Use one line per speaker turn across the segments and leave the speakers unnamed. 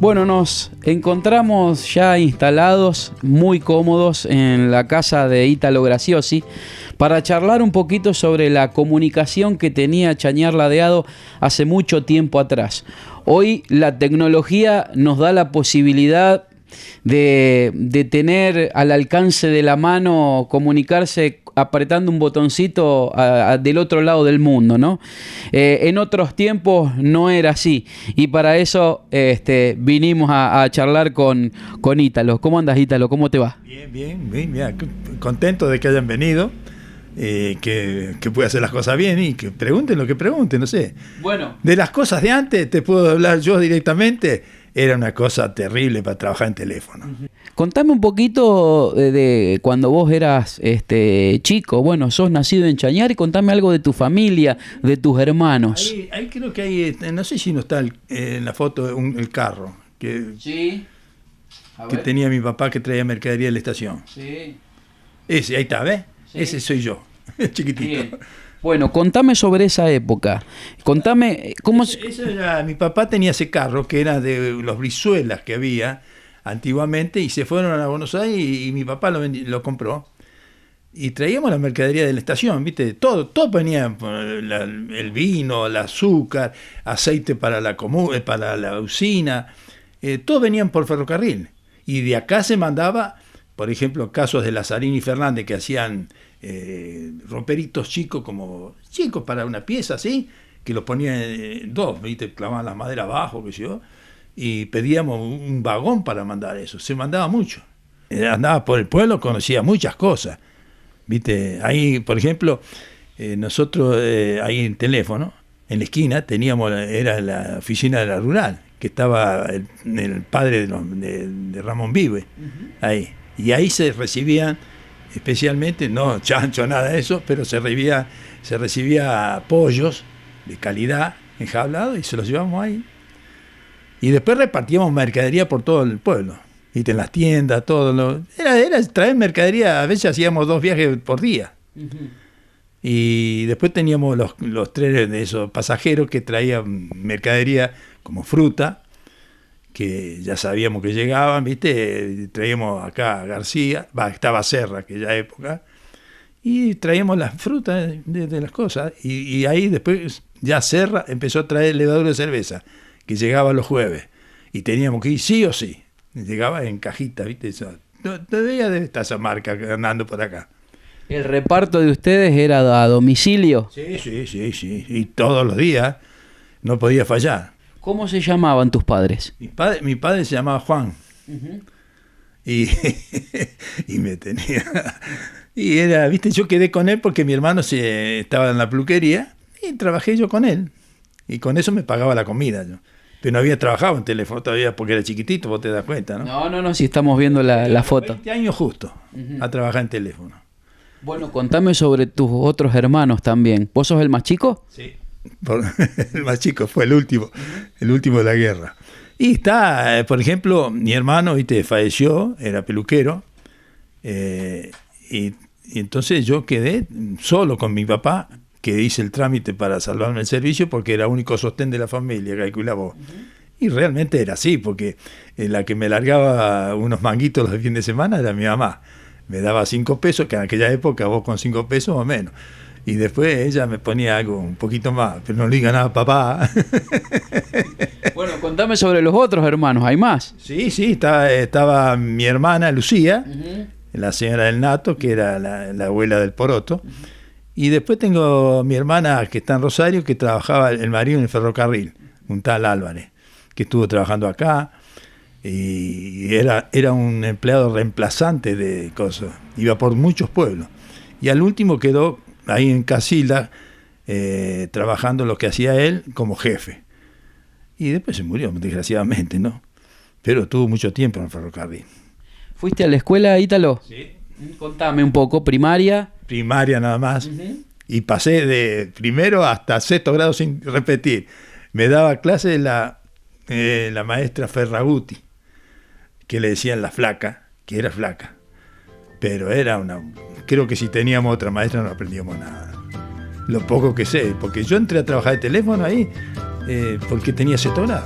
Bueno, nos encontramos ya instalados, muy cómodos, en la casa de Ítalo Graciosi para charlar un poquito sobre la comunicación que tenía Chañar Ladeado hace mucho tiempo atrás. Hoy la tecnología nos da la posibilidad de tener al alcance de la mano, comunicarse apretando un botoncito del otro lado del mundo, ¿no? En otros tiempos no era así, y para eso vinimos a charlar con Ítalo. ¿Cómo andas, Ítalo? ¿Cómo te va?
Bien, mira, contento de que hayan venido, que pueda hacer las cosas bien y que pregunten lo que pregunten, no sé.
Bueno.
De las cosas de antes te puedo hablar yo directamente. Era una cosa terrible para trabajar en teléfono.
Contame un poquito de cuando vos eras chico. Bueno, sos nacido en Chañar, y contame algo de tu familia, de tus hermanos.
Ahí creo que hay, no sé si no está en la foto el carro
Sí.
Que tenía mi papá, que traía mercadería de la estación.
Sí.
Ese, ahí está, ¿ves?
Sí.
Ese soy yo, chiquitito.
Bien. Bueno, contame sobre esa época. Contame cómo...
Eso era, mi papá tenía ese carro que era de los Brizuelas que había antiguamente, y se fueron a Buenos Aires y mi papá lo compró. Y traíamos la mercadería de la estación, ¿viste? Todo venía, el vino, el azúcar, aceite para la usina, todo venían por ferrocarril. Y de acá se mandaba, por ejemplo, casos de Lazarini y Fernández, que hacían romperitos chicos para una pieza, así, que los ponían dos, ¿viste? Clavaban la madera abajo, qué sé yo, y pedíamos un vagón para mandar eso. Se mandaba mucho. Andaba por el pueblo, conocía muchas cosas, ¿viste? Ahí, por ejemplo, nosotros ahí en teléfono, en la esquina, era la oficina de la rural, que estaba el padre de Ramón Vive, ahí. Y ahí se recibían, especialmente, no chancho, nada de eso, pero se recibía pollos de calidad enjablados y se los llevamos ahí. Y después repartíamos mercadería por todo el pueblo, ¿viste? En las tiendas, todo. Era traer mercadería, a veces hacíamos 2 viajes por día. Y después teníamos los trenes de esos pasajeros que traían mercadería como fruta, que ya sabíamos que llegaban, ¿viste? Traíamos acá a García, estaba Serra, aquella época, y traíamos las frutas de las cosas. Y ahí después ya Serra empezó a traer levadura de cerveza, que llegaba los jueves, y teníamos que ir sí o sí. Llegaba en cajita, ¿viste? Todavía debe estar esa marca andando por acá.
¿El reparto de ustedes era a domicilio?
Sí, y todos los días no podía fallar.
¿Cómo se llamaban tus padres?
Mi padre se llamaba Juan. Y me tenía... Y era, ¿viste? Yo quedé con él porque mi hermano estaba en la peluquería y trabajé yo con él. Y con eso me pagaba la comida yo. Pero no había trabajado en teléfono todavía porque era chiquitito, vos te das cuenta, ¿no?
No, si estamos viendo la foto.
20 años justo a trabajar en teléfono.
Bueno, contame sobre tus otros hermanos también. ¿Vos sos el más chico?
Sí. El más chico fue el último de la guerra. Y está, por ejemplo, mi hermano, ¿viste? Falleció, era peluquero, y entonces yo quedé solo con mi papá, que hice el trámite para salvarme el servicio porque era el único sostén de la familia, calcula vos. Y realmente era así, porque la que me largaba unos manguitos los fines de semana era mi mamá. Me daba 5 pesos, que en aquella época vos con 5 pesos o menos. Y después ella me ponía algo un poquito más, pero no le diga nada a papá.
Bueno, contame sobre los otros hermanos, ¿hay más?
Sí, estaba mi hermana Lucía, la señora del Nato, que era la abuela del Poroto. Y después tengo mi hermana que está en Rosario, que trabajaba el marido en el ferrocarril, un tal Álvarez, que estuvo trabajando acá. Y era un empleado reemplazante de cosas. Iba por muchos pueblos. Y al último quedó ahí en Casilda, trabajando lo que hacía él como jefe. Y después se murió, desgraciadamente, ¿no? Pero tuvo mucho tiempo en el ferrocarril.
¿Fuiste a la escuela, Ítalo?
Sí.
Contame un poco, primaria.
Primaria nada más. Y pasé de primero hasta 6º grado sin repetir. Me daba clase la maestra Ferraguti, que le decían la flaca, que era flaca. Pero era creo que si teníamos otra maestra no aprendíamos nada. Lo poco que sé, porque yo entré a trabajar de teléfono ahí porque tenía 6º grado.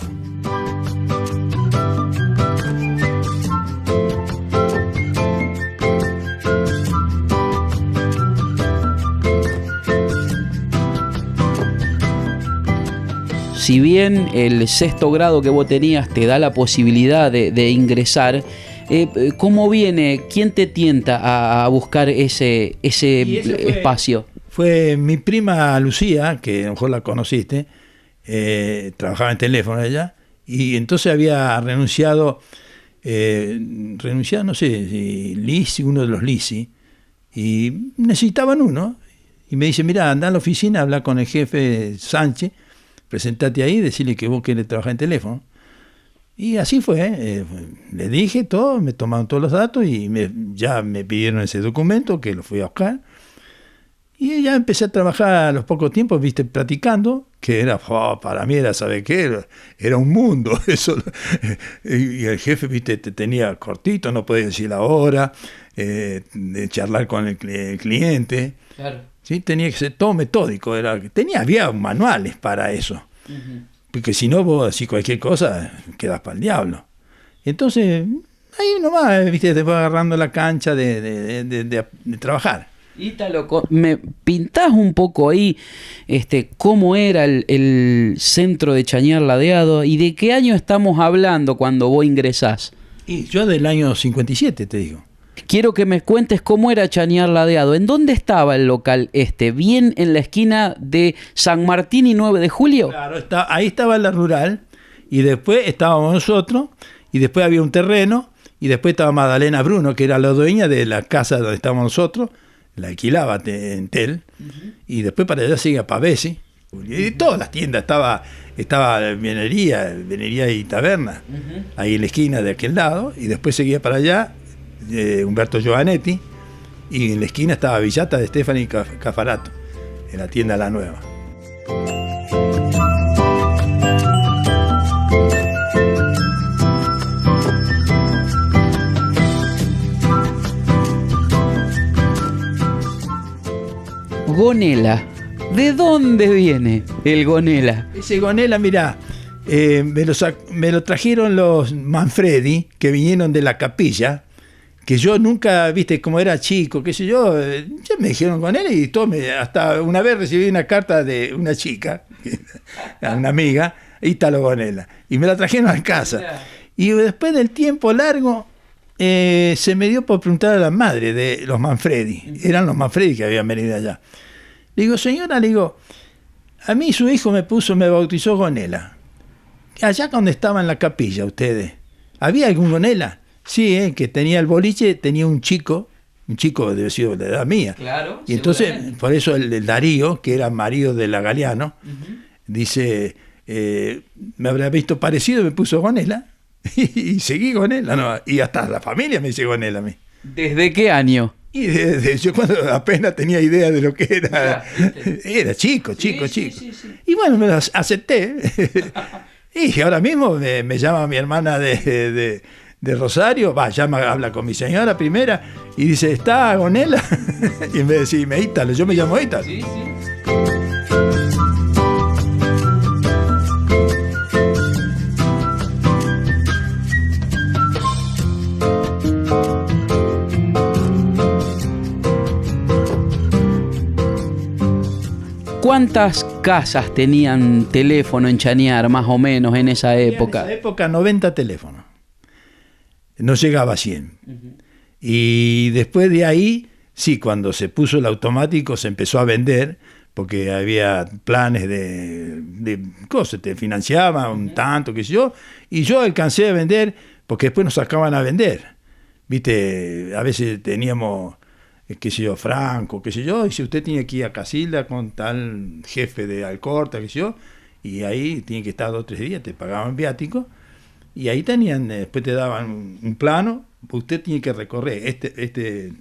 si bien el sexto grado que vos tenías te da la posibilidad de ingresar, ¿cómo viene? ¿Quién te tienta a buscar ese espacio?
Fue mi prima Lucía, que a lo mejor la conociste, trabajaba en teléfono ella, y entonces había renunciado, no sé, si Lisi, uno de los Lisi, y necesitaban uno, y me dice, mira, anda a la oficina, habla con el jefe Sánchez, presentate ahí, decirle que vos querés trabajar en teléfono. Y así fue, le dije todo, me tomaron todos los datos y ya me pidieron ese documento, que lo fui a buscar. Y ya empecé a trabajar a los pocos tiempos, viste, platicando, que era, para mí era, ¿sabe qué? Era un mundo eso. Y el jefe, viste, te tenía cortito, no podía decir la hora, de charlar con el cliente. Claro. ¿Sí? Tenía que ser todo metódico, había manuales para eso. Uh-huh. Porque si no, vos decís cualquier cosa, quedas para el diablo. Entonces, ahí nomás, viste, te vas agarrando la cancha de trabajar.
Ítalo, ¿me pintás un poco ahí cómo era el centro de Chañar Ladeado y de qué año estamos hablando cuando vos ingresás?
Y yo del año 57, te digo.
Quiero que me cuentes cómo era Chañar Ladeado. ¿En dónde estaba el local ¿Bien en la esquina de San Martín y 9 de Julio?
Claro, ahí estaba la rural, y después estábamos nosotros, y después había un terreno, y después estaba Magdalena Bruno, que era la dueña de la casa donde estábamos nosotros, la alquilaba en Tel, uh-huh. Y después para allá seguía Pavesi, y todas las tiendas, estaba Venería y Taberna, uh-huh. Ahí en la esquina de aquel lado, y después seguía para allá Humberto Giovanetti, y en la esquina estaba Villata de Stefani Cafarato, en la tienda La Nueva.
Gonela. ¿De dónde viene el Gonela?
Ese Gonela, mirá, me lo trajeron los Manfredi, que vinieron de la capilla, que yo nunca, viste, como era chico, qué sé yo, ya me dijeron Gonela y hasta una vez recibí una carta de una chica, una amiga, Ítalo Gonela, y me la trajeron a casa. Y después del tiempo largo, se me dio por preguntar a la madre de los Manfredi, eran los Manfredi que habían venido allá. Le digo, señora, a mí su hijo me bautizó Gonela. Allá cuando estaba en la capilla, ustedes, ¿había algún Gonela? Sí, que tenía el boliche, tenía un chico debe ser de la edad mía. Claro. Y entonces, por eso el Darío, que era marido de la Galeano, uh-huh. Dice, me habrá visto parecido, me puso Gonela, y seguí Gonela, no, y hasta la familia me dice Gonela a mí.
¿Desde qué año?
Y yo cuando apenas tenía idea de lo que era, era chico. Sí. Y bueno, me lo acepté. Y ahora mismo me llama mi hermana de Rosario, habla con mi señora primera y dice, ¿está Gonela? Y en vez de decirme Ítalo, yo me llamo Ítalo. Sí.
¿Cuántas casas tenían teléfono en Chañar, más o menos, en esa época?
En esa época 90 teléfonos. No llegaba a 100. Uh-huh. Y después de ahí, sí, cuando se puso el automático se empezó a vender, porque había planes de cosas, te financiaban un tanto, qué sé yo, y yo alcancé a vender, porque después nos sacaban a vender. Viste, a veces teníamos, qué sé yo, Franco, qué sé yo, y si usted tiene que ir a Casilda con tal jefe de Alcorta, qué sé yo, y ahí tiene que estar 2 o 3 días, te pagaban viático. Y ahí después te daban un plano, usted tiene que recorrer este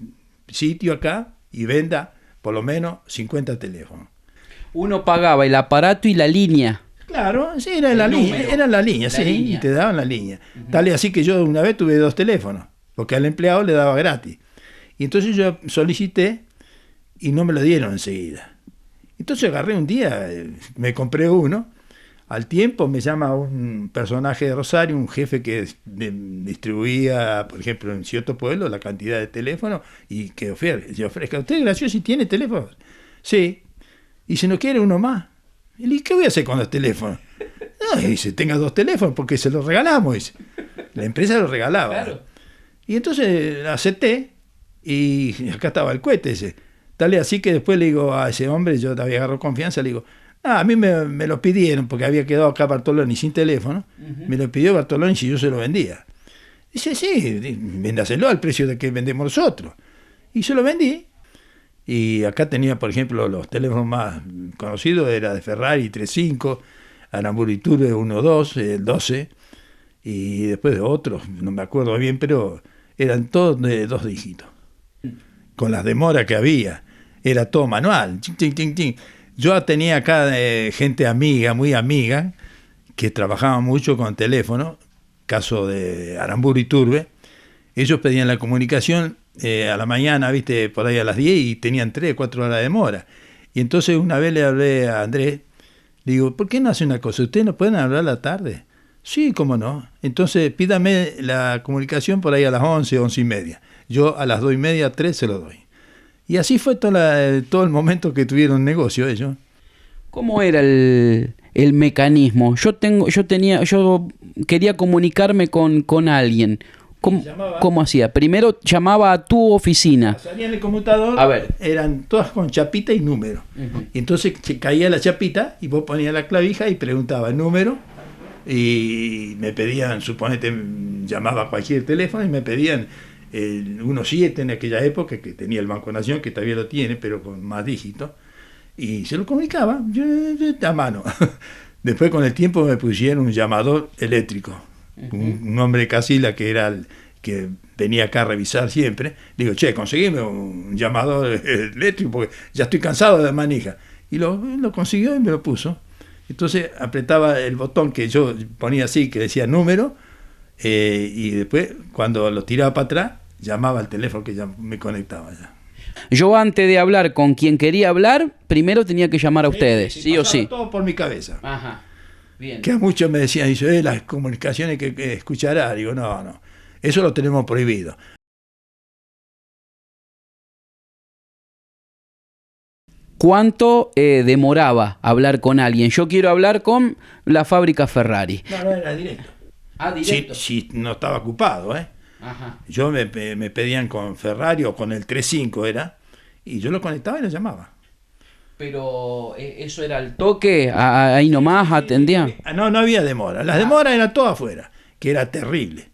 sitio acá y venda por lo menos 50 teléfonos.
Uno pagaba el aparato y la línea.
Claro, sí, era la línea, sí, línea. Y te daban la línea. Uh-huh. Tal y así que yo una vez tuve 2 teléfonos, porque al empleado le daba gratis. Y entonces yo solicité y no me lo dieron enseguida. Entonces agarré un día, me compré uno. Al tiempo me llama un personaje de Rosario, un jefe que distribuía, por ejemplo, en cierto pueblo la cantidad de teléfonos y que ofrezca. ¿Usted es gracioso y tiene teléfonos? Sí. Y si no quiere uno más. ¿Y qué voy a hacer con los teléfonos? no, dice, tenga 2 teléfonos porque se los regalamos, dice. La empresa lo regalaba.
Claro.
Y entonces acepté y acá estaba el cohete ese. Tal es así que después le digo a ese hombre, yo había agarrado confianza, le digo, a mí me lo pidieron porque había quedado acá Bartoloni sin teléfono. Me lo pidió Bartoloni si yo se lo vendía. Dice, sí, véndaselo al precio de que vendemos nosotros. Y se lo vendí. Y acá tenía, por ejemplo, los teléfonos más conocidos, era de Ferrari 35, Aramburu Iturbe 12, el 12, y después de otros, no me acuerdo bien, pero eran todos de 2 dígitos. Con las demoras que había, era todo manual. Chin, chin, chin, chin. Yo tenía acá gente amiga, muy amiga, que trabajaba mucho con teléfono, caso de Aramburu Iturbe. Ellos pedían la comunicación a la mañana, viste, por ahí a las 10 y tenían 3, 4 horas de demora. Y entonces una vez le hablé a Andrés, le digo, ¿por qué no hace una cosa? ¿Ustedes no pueden hablar a la tarde? Sí, cómo no. Entonces pídame la comunicación por ahí a las 11, 11 y media. Yo a las 2 y media, 3 se lo doy. Y así fue todo el momento que tuvieron negocio ellos.
¿Cómo era el mecanismo? Yo quería comunicarme con alguien. ¿Cómo hacía? Primero llamaba a tu oficina.
Salía en el computador,
a ver.
Eran todas con chapita y número. Y entonces caía la chapita y vos ponías la clavija y preguntaba el número y me pedían, suponete, llamaba a cualquier teléfono y me pedían el 17 en aquella época, que tenía el Banco Nación, que todavía lo tiene, pero con más dígitos, y se lo comunicaba a mano. Después con el tiempo me pusieron un llamador eléctrico. Un hombre de Casila que era el que venía acá a revisar siempre. Digo, che, conseguime un llamador eléctrico porque ya estoy cansado de manija. Y lo consiguió y me lo puso. Entonces apretaba el botón que yo ponía así, que decía número, y después cuando lo tiraba para atrás, llamaba al teléfono que ya me conectaba ya.
Yo antes de hablar con quien quería hablar, primero tenía que llamar a ustedes, sí o sí.
Todo por mi cabeza.
Ajá. Bien.
Que a muchos me decían, dice, las comunicaciones que escuchará. Digo, no, eso lo tenemos prohibido.
¿Cuánto demoraba hablar con alguien? Yo quiero hablar con la fábrica Ferrari.
No, era directo.
Ah, directo.
Si no estaba ocupado,
Ajá.
Yo me pedían con Ferrari o con el 35 era, y yo lo conectaba y lo llamaba.
Pero eso era el toque, ahí nomás atendía.
No había demora. Las demoras eran todas afuera, que era terrible.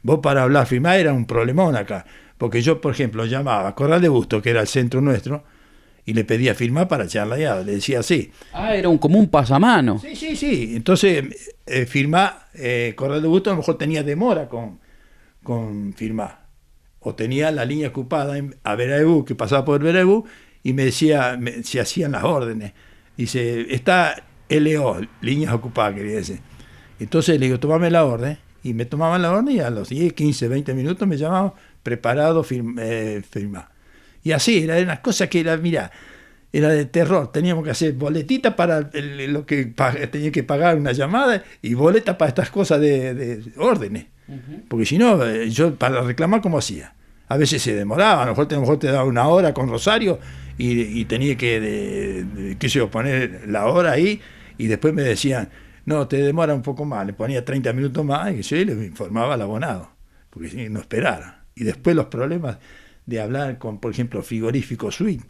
Vos para hablar, firmar era un problemón acá. Porque yo, por ejemplo, llamaba a Corral de Busto, que era el centro nuestro, y le pedía firmar para echarla ya. Le decía así.
Ah, era como un pasamano.
Sí. Entonces, firmar, Corral de Busto a lo mejor tenía demora con firmar. O tenía la línea ocupada a Veraibú, que pasaba por Veraibú, y me decía, se hacían las órdenes. Dice, está LO, líneas ocupadas, quería decir. Entonces le digo, tomame la orden. Y me tomaban la orden y a los 10, 15, 20 minutos me llamaban preparado, firmar. Y así, eran unas cosas que era, mira, era de terror. Teníamos que hacer boletita para lo que tenía que pagar una llamada y boleta para estas cosas de órdenes. Porque si no, yo para reclamar, ¿cómo hacía? A veces se demoraba, a lo mejor te daba una hora con Rosario y tenía que qué sé yo, poner la hora ahí y después me decían, no, te demora un poco más, le ponía 30 minutos más y yo le informaba al abonado, porque si no esperara. Y después los problemas de hablar con, por ejemplo, frigorífico suite,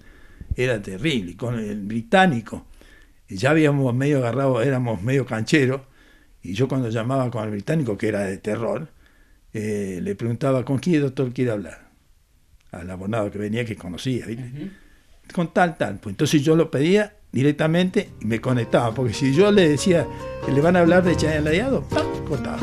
era terrible, con el británico, ya habíamos medio agarrado, éramos medio cancheros, y yo cuando llamaba con el británico, que era de terror, le preguntaba, ¿con quién doctor quiere hablar? Al abonado que venía, que conocía, ¿viste? Con tal. Pues entonces yo lo pedía directamente y me conectaba, porque si yo le decía que le van a hablar de Chayanne Ladeado, ¡pam!, cortaba.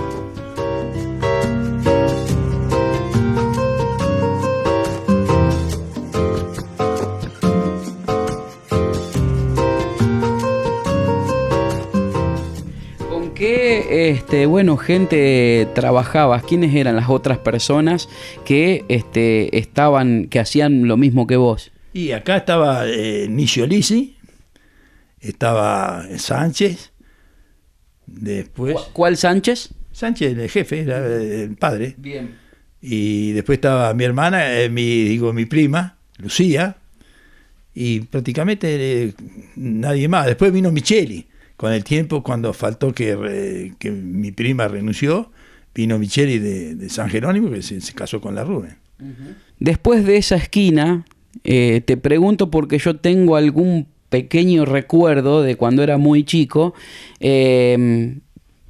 ¿Con qué gente trabajabas? ¿Quiénes eran las otras personas que que hacían lo mismo que vos?
Y acá estaba Nicio Lisi, estaba Sánchez, después...
¿Cuál Sánchez?
Sánchez, el jefe, era el padre.
Bien.
Y después estaba mi hermana, mi prima, Lucía, y prácticamente nadie más. Después vino Micheli, Con el tiempo, cuando faltó que mi prima renunció, vino Micheli de San Jerónimo, que se casó con la Rubén.
Después de esa esquina, te pregunto porque yo tengo algún pequeño recuerdo de cuando era muy chico,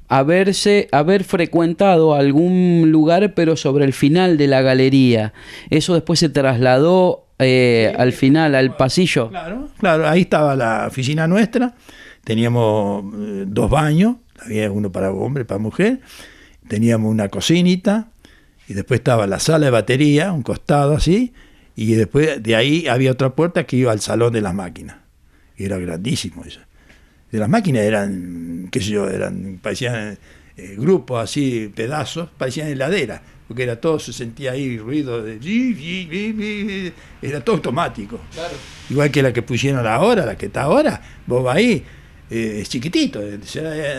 haber frecuentado algún lugar, pero sobre el final de la galería. Eso después se trasladó al final, al pasillo.
Claro, ahí estaba la oficina nuestra, teníamos 2 baños, había uno para hombre, para mujer, teníamos una cocinita, y después estaba la sala de batería, un costado así, y después de ahí había otra puerta que iba al salón de las máquinas, y era grandísimo eso. De las máquinas eran, qué sé yo, parecían grupos así, pedazos, parecían heladeras, porque era todo, se sentía ahí ruido de... Era todo automático. Claro. Igual que la que pusieron ahora, la que está ahora, vos vas ahí, es chiquitito,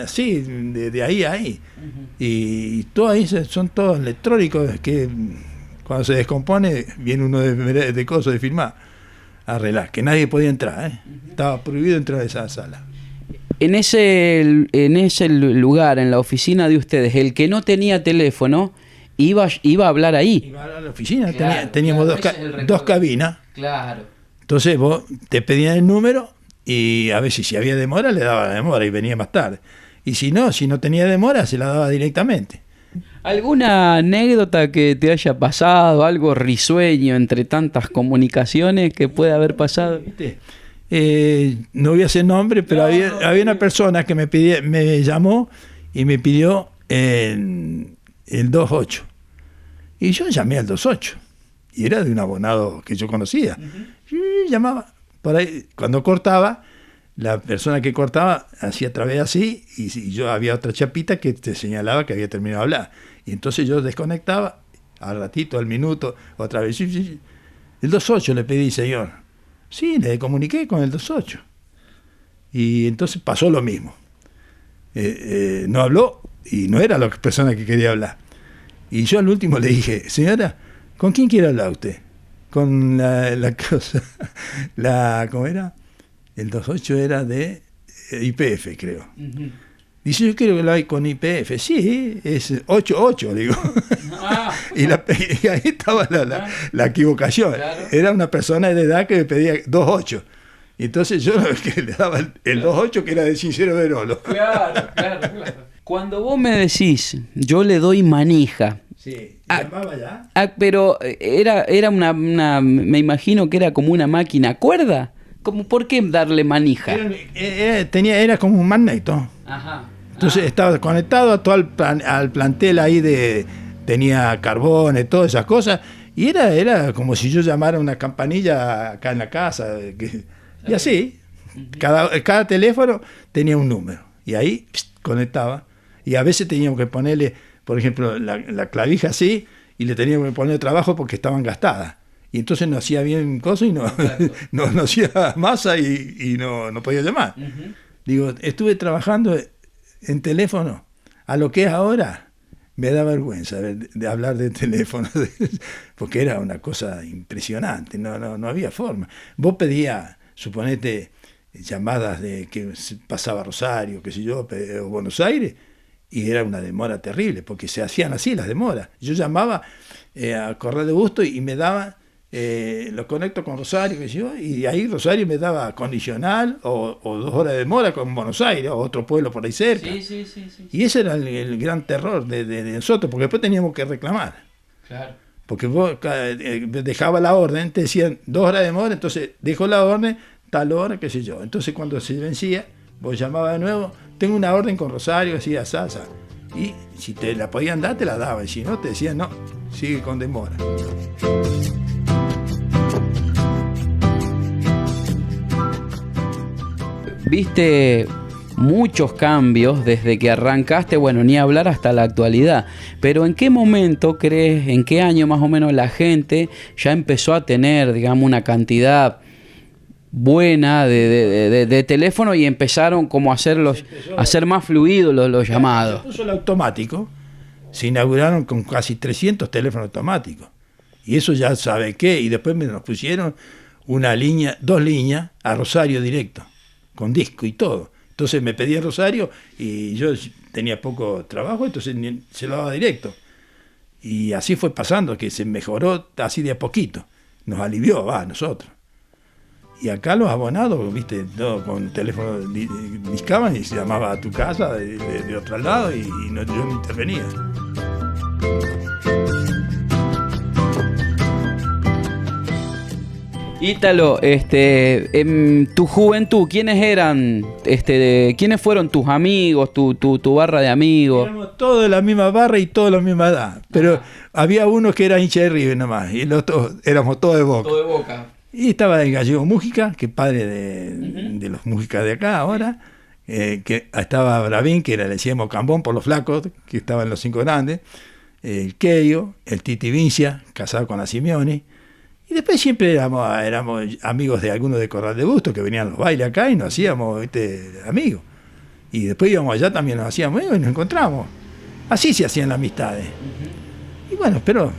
así, de ahí a ahí. Y todo ahí son todos electrónicos que cuando se descompone viene uno de cosas de filmar a arreglar, que nadie podía entrar, estaba prohibido entrar a esa sala.
En ese lugar, en la oficina de ustedes, el que no tenía teléfono iba a hablar ahí.
Iba a la oficina, claro, teníamos dos cabinas.
Claro.
Entonces vos te pedían el número y a veces si había demora le daba la demora y venía más tarde. Y si no tenía demora se la daba directamente.
¿Alguna anécdota que te haya pasado, algo risueño entre tantas comunicaciones que puede haber pasado?
¿Viste? No voy a hacer nombre, pero había una persona que me llamó y me pidió el 28. Y yo llamé al 28. Y era de un abonado que yo conocía. Y llamaba. Por ahí, cuando cortaba, la persona que cortaba hacía otra vez así, y yo había otra chapita que te señalaba que había terminado de hablar. Y entonces yo desconectaba, al ratito, al minuto, otra vez. El 28 le pedí, señor. Sí, le comuniqué con el 28. Y entonces pasó lo mismo. No habló y no era la persona que quería hablar. Y yo al último le dije, señora, ¿con quién quiere hablar usted? Con la cosa, ¿cómo era? El 28 era de YPF, creo. Dice, yo quiero que lo haga con YPF. Sí, es 88, digo. Y ahí estaba la equivocación. Claro. Era una persona de edad que me pedía 28. Y entonces yo que le daba el 28 que era de Sincero Verolo.
Claro. Cuando vos me decís, yo le doy manija.
Sí, llamaba ya.
Pero era una, me imagino que era como una máquina cuerda. ¿Por qué darle manija?
Era como un magneto.
Ajá.
Entonces estaba conectado a todo al plantel ahí tenía carbones, todas esas cosas, y era como si yo llamara una campanilla acá en la casa, y así, cada teléfono tenía un número, y ahí conectaba, y a veces teníamos que ponerle, por ejemplo, la clavija así, y le teníamos que poner trabajo porque estaban gastadas. Y entonces no hacía bien cosas y no hacía masa y no podía llamar. Digo, estuve trabajando en teléfono. A lo que es ahora, me da vergüenza de hablar de teléfono, porque era una cosa impresionante, no había forma. Vos pedías, suponete, llamadas de que pasaba Rosario, qué sé yo, o Buenos Aires, y era una demora terrible, porque se hacían así las demoras. Yo llamaba a Correo de Busto y me daban... lo conecto con Rosario, qué sé yo, y ahí Rosario me daba condicional o 2 horas de demora con Buenos Aires o otro pueblo por ahí cerca. Sí. Y ese era el gran terror de nosotros, porque después teníamos que reclamar. Claro. Porque vos dejaba la orden, te decían 2 horas de demora, entonces dejo la orden, tal hora, qué sé yo. Entonces cuando se vencía, vos llamabas de nuevo, tengo una orden con Rosario, así, así. Y si te la podían dar, te la daban, y si no, te decían no, sigue con demora.
Viste muchos cambios desde que arrancaste, bueno, ni hablar hasta la actualidad, pero ¿en qué momento crees, en qué año más o menos la gente ya empezó a tener, digamos, una cantidad buena de teléfono y empezaron como a hacer más fluidos los llamados?
Se puso el automático, se inauguraron con casi 300 teléfonos automáticos, y eso ya sabe qué, y después nos pusieron 2 líneas a Rosario directo, con disco y todo. Entonces me pedía Rosario y yo tenía poco trabajo, entonces se lo daba directo. Y así fue pasando, que se mejoró así de a poquito. Nos alivió, a nosotros. Y acá los abonados, viste, todo con teléfono discaban y se llamaba a tu casa de otro lado y no, yo no intervenía.
Ítalo, en tu juventud, ¿quiénes eran, quiénes fueron tus amigos, tu barra de amigos?
Éramos todos de la misma barra y todos de la misma edad, pero había uno que era hincha de River nomás, y los otros éramos todos de Boca.
Todo de Boca.
Y estaba el Gallego Mújica, que es padre de los Mújica de acá ahora, que estaba Bravín, que le decíamos Cambón por los flacos, que estaba en los 5 grandes, el Keio, el Titi Vincia, casado con la Simeoni. Y después siempre éramos amigos de algunos de Corral de Busto, que venían a los bailes acá y nos hacíamos amigos. Y después íbamos allá, también nos hacíamos amigos y nos encontramos. Así se hacían las amistades. Y bueno, pero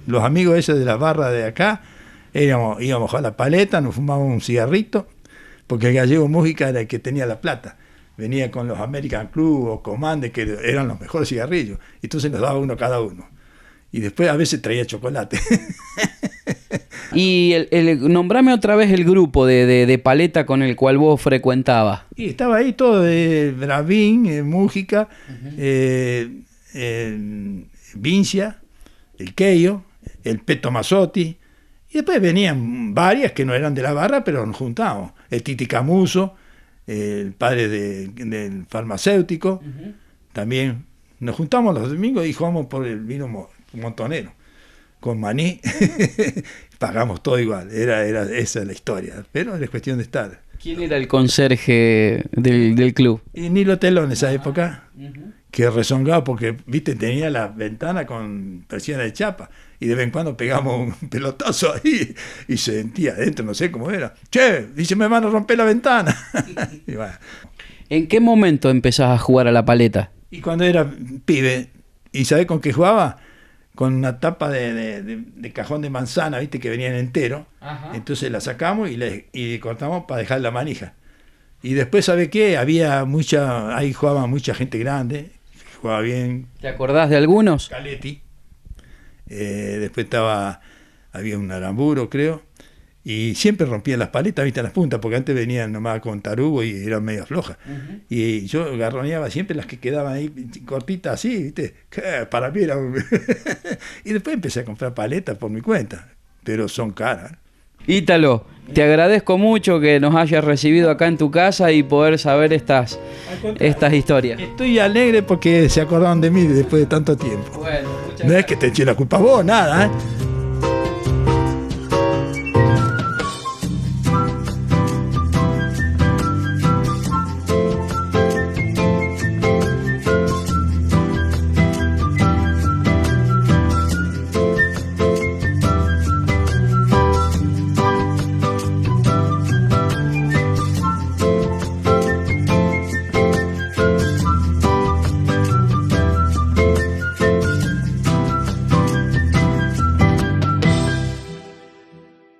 los amigos esos de la barra de acá, íbamos a la paleta, nos fumábamos un cigarrito, porque el Gallego Mújica era el que tenía la plata. Venía con los American Club o Comande, que eran los mejores cigarrillos. Y entonces nos daba uno cada uno. Y después a veces traía chocolate.
Y nombrame otra vez el grupo de paleta con el cual vos frecuentabas.
Y estaba ahí todo, Bravín, Mújica, Vincia, el Keio, el Peto Mazzotti. Y después venían varias que no eran de la barra, pero nos juntábamos. El Titi Camuso, el padre del farmacéutico, también. Nos juntamos los domingos y jugamos por el vino montonero, con maní. Pagamos todo igual, esa es la historia, pero es cuestión de estar.
¿Quién era el conserje del club?
Y Nilo Teló en esa época, que rezongaba porque, viste, tenía la ventana con persiana de chapa, y de vez en cuando pegamos un pelotazo ahí, y se sentía adentro, no sé cómo era. Che, dice mi hermano, rompe la ventana. Y bueno.
¿En qué momento empezás a jugar a la paleta?
Y cuando era pibe, ¿y sabés con qué jugaba? Con una tapa de cajón de manzana, viste, que venían entero. Ajá. Entonces la sacamos y cortamos para dejar la manija. Y después, ¿sabés qué? Ahí jugaba mucha gente grande, jugaba bien.
¿Te acordás de algunos?
Caletti. Después había un Aramburo, creo. Y siempre rompían las paletas, viste, las puntas, porque antes venían nomás con tarugo y eran medio flojas. Y yo garroneaba siempre las que quedaban ahí cortitas así, viste, para mí era Y después empecé a comprar paletas por mi cuenta, pero son caras.
Ítalo, te agradezco mucho que nos hayas recibido acá en tu casa y poder saber estas historias.
Estoy alegre porque se acordaron de mí después de tanto tiempo.
Bueno,
no es que te eché la culpa a vos, nada,